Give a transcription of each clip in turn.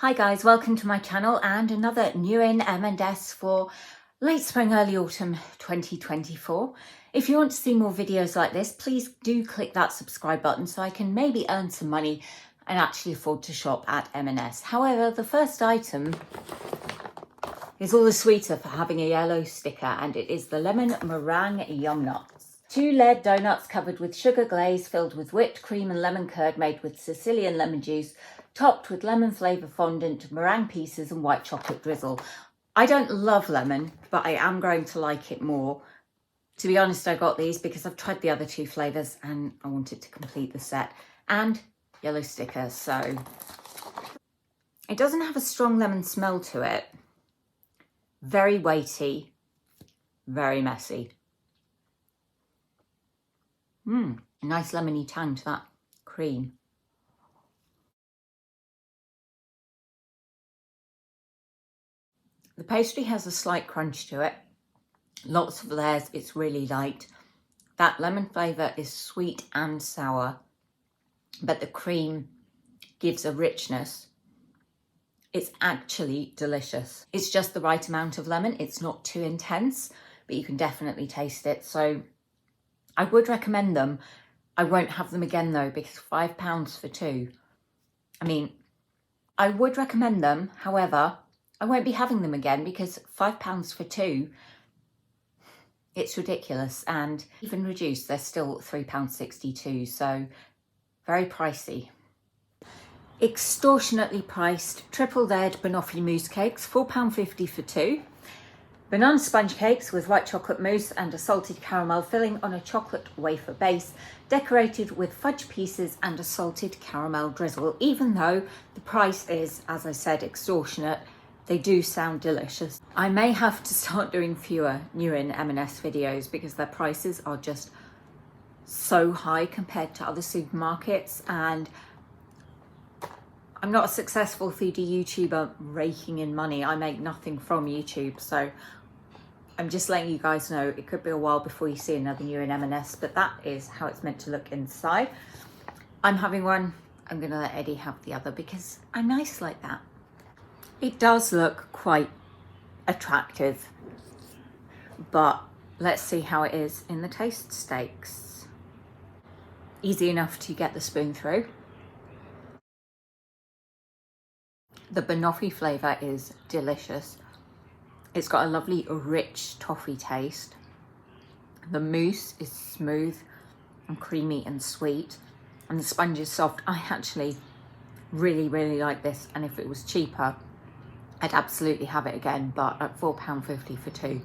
Hi guys, welcome to my channel and another new in M&S for late spring, early autumn 2024. If you want to see more videos like this, please do click that subscribe button so I can maybe earn some money and actually afford to shop at M&S. However, the first item is all the sweeter for having a yellow sticker, and it is the lemon meringue yum nuts. 2 lead donuts covered with sugar glaze filled with whipped cream and lemon curd made with Sicilian lemon juice, topped with lemon flavour fondant, meringue pieces and white chocolate drizzle. I don't love lemon, but I am going to like it more. To be honest, I got these because I've tried the other 2 flavours and I wanted to complete the set. And yellow sticker, so it doesn't have a strong lemon smell to it. Very weighty, very messy. Nice lemony tang to that cream. The pastry has a slight crunch to it. Lots of layers, it's really light. That lemon flavour is sweet and sour, but the cream gives a richness. It's actually delicious. It's just the right amount of lemon. It's not too intense, but you can definitely taste it. So I would recommend them. I won't have them again though, because £5 for 2. I mean, I would recommend them. However, I won't be having them again because £5 for 2, it's ridiculous. And even reduced, they're still £3.62. So very pricey. Extortionately priced triple layered Boffy mousse cakes, £4.50 for 2. Banana sponge cakes with white chocolate mousse and a salted caramel filling on a chocolate wafer base, decorated with fudge pieces and a salted caramel drizzle. Even though the price is, as I said, extortionate, they do sound delicious. I may have to start doing fewer new in M&S videos because their prices are just so high compared to other supermarkets, and I'm not a successful foodie YouTuber raking in money. I make nothing from YouTube, so I'm just letting you guys know it could be a while before you see another new in M&S, but that is how it's meant to look inside. I'm having one. I'm gonna let Eddie have the other because I'm nice like that. It does look quite attractive, but let's see how it is in the taste stakes. Easy enough to get the spoon through. The banoffee flavour is delicious. It's got a lovely rich toffee taste. The mousse is smooth and creamy and sweet, and the sponge is soft. I actually really like this, and if it was cheaper I'd absolutely have it again, but at £4.50 for 2.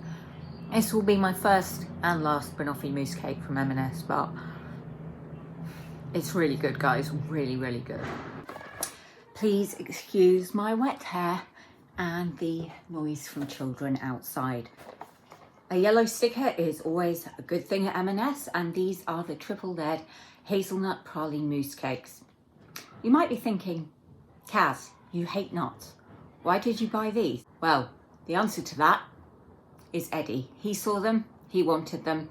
This will be my first and last banoffee mousse cake from M&S, but it's really good, guys, really good. Please excuse my wet hair and the noise from children outside. A yellow sticker is always a good thing at M&S, and these are the triple layered hazelnut praline mousse cakes. You might be thinking, Kaz, you hate nuts. Why did you buy these? Well, the answer to that is Eddie. He saw them, he wanted them,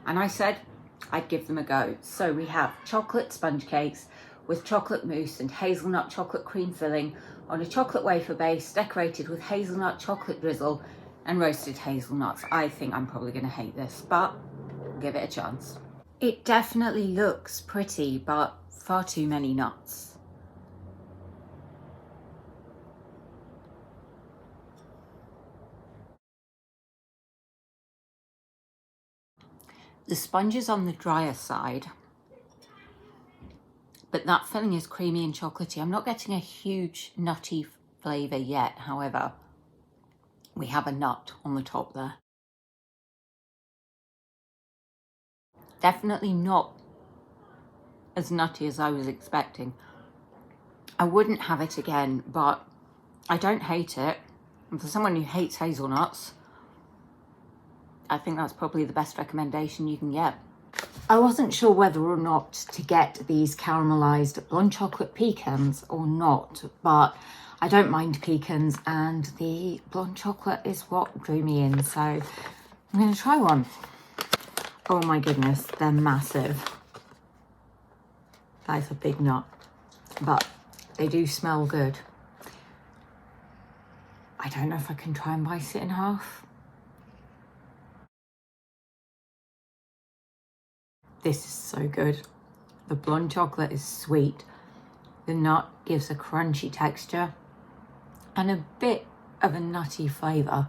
and I said I'd give them a go. So we have chocolate sponge cakes with chocolate mousse and hazelnut chocolate cream filling on a chocolate wafer base, decorated with hazelnut chocolate drizzle and roasted hazelnuts. I think I'm probably going to hate this, but I'll give it a chance. It definitely looks pretty, but far too many nuts. The sponge is on the drier side, but that filling is creamy and chocolatey. I'm not getting a huge nutty flavour yet, however, we have a nut on the top there. Definitely not as nutty as I was expecting. I wouldn't have it again, but I don't hate it. And for someone who hates hazelnuts, I think that's probably the best recommendation you can get. I wasn't sure whether or not to get these caramelised blonde chocolate pecans or not, but I don't mind pecans, and the blonde chocolate is what drew me in, so I'm going to try one. Oh my goodness, they're massive. That is a big nut, but they do smell good. I don't know if I can try and bite it in half. This is so good. The blonde chocolate is sweet. The nut gives a crunchy texture and a bit of a nutty flavour.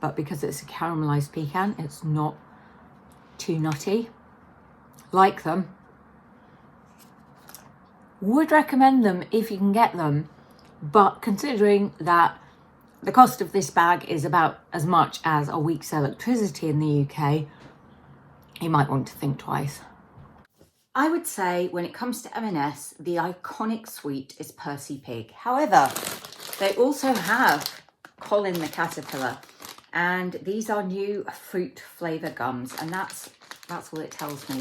But because it's a caramelised pecan, it's not too nutty. Like them. Would recommend them if you can get them. But considering that the cost of this bag is about as much as a week's electricity in the UK, you might want to think twice. I would say when it comes to M&S, the iconic sweet is Percy Pig. However, they also have Colin the Caterpillar, and these are new fruit flavour gums, and that's all it tells me.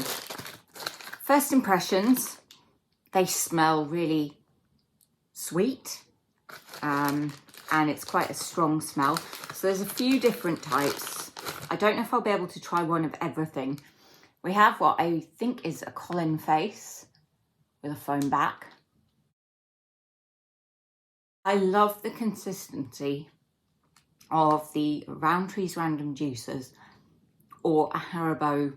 First impressions, they smell really sweet, and it's quite a strong smell. So there's a few different types. I don't know if I'll be able to try one of everything. We have what I think is a Colin face with a foam back. I love the consistency of the Rowntree's Random Juicers or a Haribo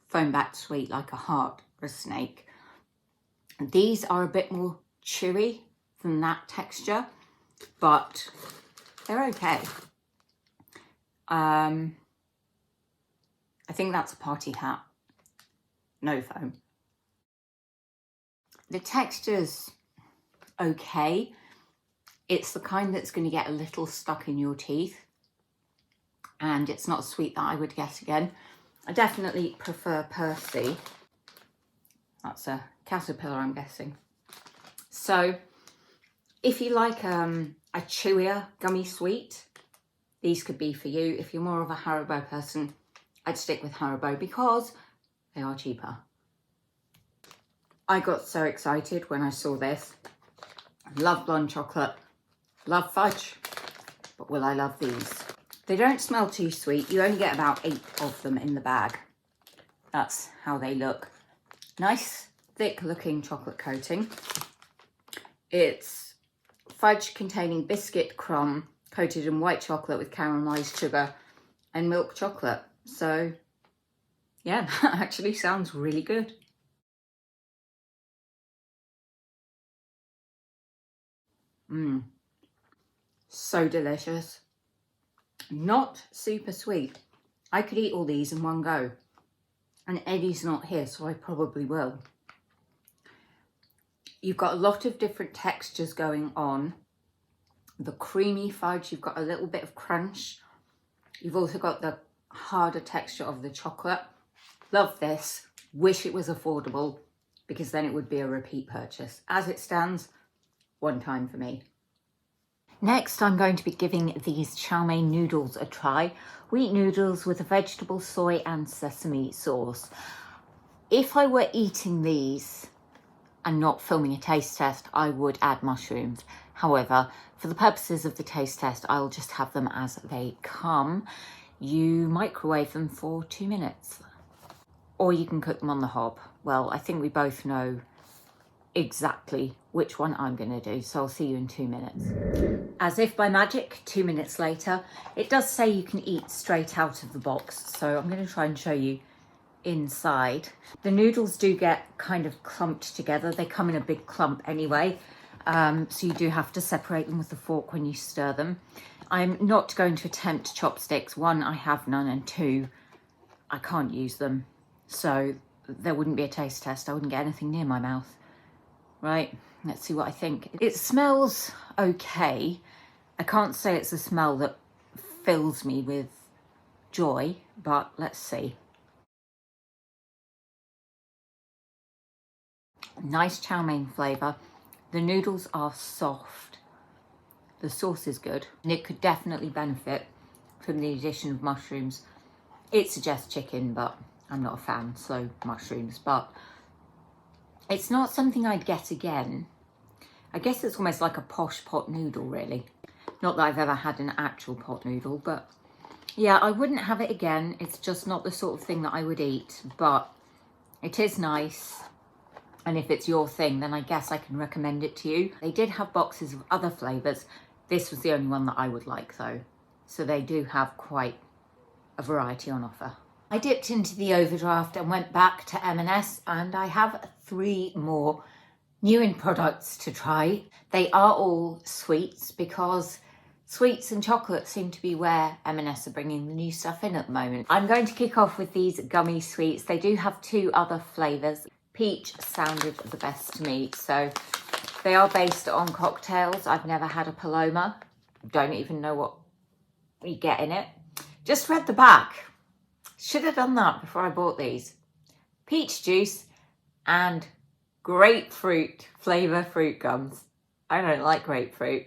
foam back sweet like a heart or a snake. These are a bit more chewy than that texture, but they're okay. I think that's a party hat. No foam. The texture's okay. It's the kind that's going to get a little stuck in your teeth, and it's not a sweet that I would get again. I definitely prefer Percy. That's a caterpillar, I'm guessing. So if you like a chewier gummy sweet, these could be for you. If you're more of a Haribo person, I'd stick with Haribo because they are cheaper. I got so excited when I saw this. Love blonde chocolate, love fudge, but will I love these? They don't smell too sweet. You only get about 8 of them in the bag. That's how they look. Nice, thick looking chocolate coating. It's fudge containing biscuit crumb coated in white chocolate with caramelised sugar and milk chocolate. So yeah, that actually sounds really good. So delicious. Not super sweet. I could eat all these in one go. And Eddie's not here, so I probably will. You've got a lot of different textures going on. The creamy fudge, you've got a little bit of crunch. You've also got the harder texture of the chocolate. Love this. Wish it was affordable, because then it would be a repeat purchase. As it stands, one time for me. Next, I'm going to be giving these Chow Noodles a try. Wheat noodles with a vegetable, soy and sesame sauce. If I were eating these and not filming a taste test, I would add mushrooms. However, for the purposes of the taste test, I'll just have them as they come. You microwave them for 2 minutes. Or you can cook them on the hob. Well, I think we both know exactly which one I'm going to do, so I'll see you in 2 minutes. As if by magic, 2 minutes later, it does say you can eat straight out of the box, so I'm going to try and show you inside. The noodles do get kind of clumped together. They come in a big clump anyway, so you do have to separate them with a fork when you stir them. I'm not going to attempt chopsticks. 1, I have none, and 2, I can't use them, so there wouldn't be a taste test. I wouldn't get anything near my mouth. Right, let's see what I think. It smells okay. I can't say it's a smell that fills me with joy, but let's see. Nice chow mein flavour. The noodles are soft. The sauce is good, and it could definitely benefit from the addition of mushrooms. It suggests chicken, but I'm not a fan, so mushrooms. But it's not something I'd get again. I guess it's almost like a posh pot noodle, really. Not that I've ever had an actual pot noodle, but yeah, I wouldn't have it again. It's just not the sort of thing that I would eat, but it is nice. And if it's your thing, then I guess I can recommend it to you. They did have boxes of other flavours. This was the only one that I would like though. So they do have quite a variety on offer. I dipped into the overdraft and went back to M&S, and I have 3 more new in products to try. They are all sweets because sweets and chocolate seem to be where M&S are bringing the new stuff in at the moment. I'm going to kick off with these gummy sweets. They do have 2 other flavours. Peach sounded the best to me, so they are based on cocktails. I've never had a Paloma. Don't even know what you get in it. Just read the back. Should have done that before I bought these. Peach juice and grapefruit flavour fruit gums. I don't like grapefruit.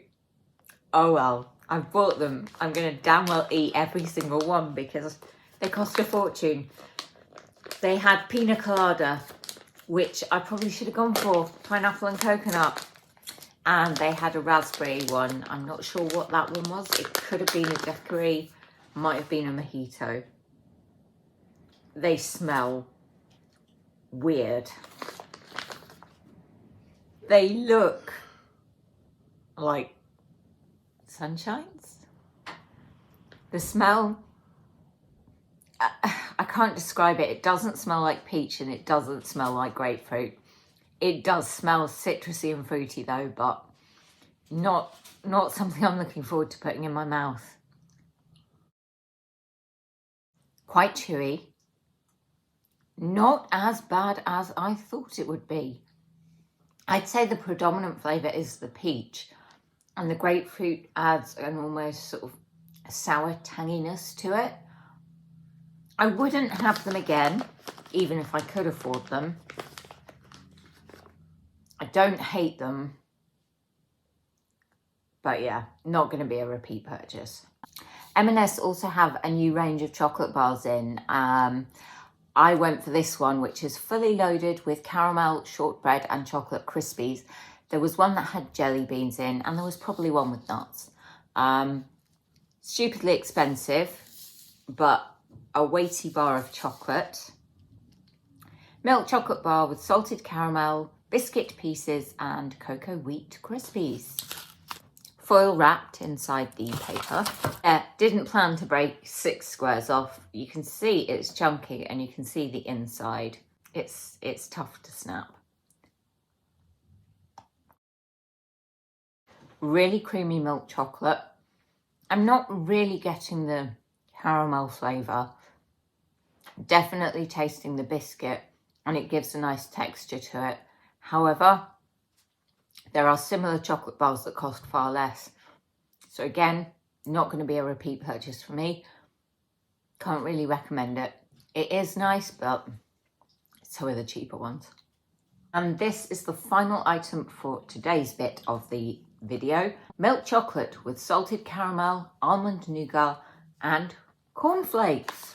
Oh well, I've bought them. I'm going to damn well eat every single one because they cost a fortune. They had pina colada, which I probably should have gone for, pineapple and coconut. And they had a raspberry one. I'm not sure what that one was. It could have been a daiquiri, might have been a mojito. They smell weird. They look like sunshines. The smell, I can't describe it. It doesn't smell like peach and it doesn't smell like grapefruit. It does smell citrusy and fruity though, but not something I'm looking forward to putting in my mouth. Quite chewy. Not as bad as I thought it would be. I'd say the predominant flavour is the peach, and the grapefruit adds an almost sort of sour tanginess to it. I wouldn't have them again, even if I could afford them. I don't hate them, but yeah, not going to be a repeat purchase. M&S also have a new range of chocolate bars in. I went for this one, which is fully loaded with caramel, shortbread and chocolate Crispies. There was one that had jelly beans in, and there was probably one with nuts. Stupidly expensive, but a weighty bar of chocolate. Milk chocolate bar with salted caramel, biscuit pieces and cocoa wheat Crispies. Foil wrapped inside the paper. Didn't plan to break 6 squares off. You can see it's chunky and you can see the inside. It's tough to snap. Really creamy milk chocolate. I'm not really getting the caramel flavour. Definitely tasting the biscuit, and it gives a nice texture to it. However, there are similar chocolate bars that cost far less. So again, not going to be a repeat purchase for me. Can't really recommend it. It is nice, but so are the cheaper ones. And this is the final item for today's bit of the video. Milk chocolate with salted caramel, almond nougat and cornflakes.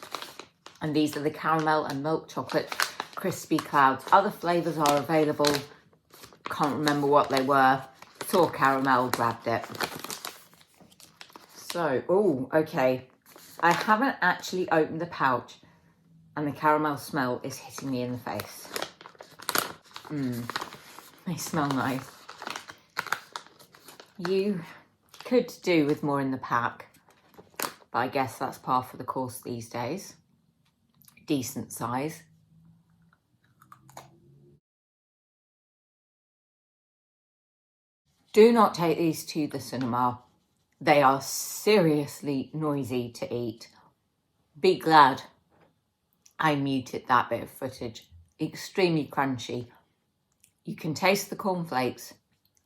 And these are the caramel and milk chocolate crispy clouds. Other flavours are available. Can't remember what they were. Saw caramel, grabbed it. So, oh, okay. I haven't actually opened the pouch and the caramel smell is hitting me in the face. They smell nice. You could do with more in the pack, but I guess that's par for the course these days. Decent size. Do not take these to the cinema. They are seriously noisy to eat. Be glad I muted that bit of footage. Extremely crunchy. You can taste the cornflakes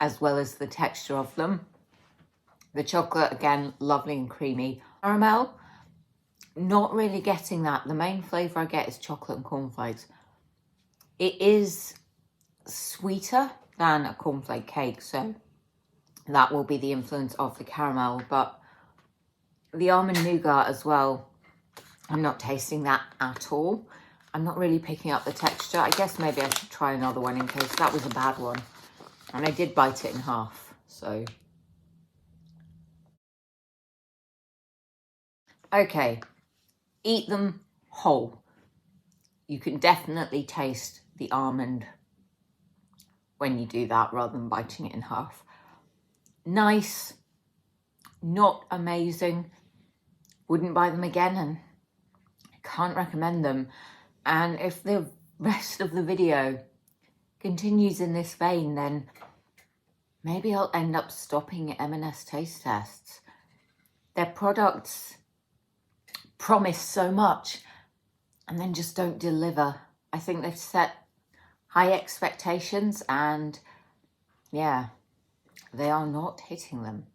as well as the texture of them. The chocolate, again, lovely and creamy. Caramel, not really getting that. The main flavour I get is chocolate and cornflakes. It is sweeter than a cornflake cake, so that will be the influence of the caramel, but the almond nougat as well, I'm not tasting that at all. I'm not really picking up the texture. I guess maybe I should try another one in case that was a bad one. And I did bite it in half, so. Okay, eat them whole. You can definitely taste the almond when you do that rather than biting it in half. Nice, not amazing. Wouldn't buy them again and can't recommend them. And if the rest of the video continues in this vein, then maybe I'll end up stopping M&S taste tests. Their products promise so much and then just don't deliver. I think they've set high expectations and yeah, they are not hitting them.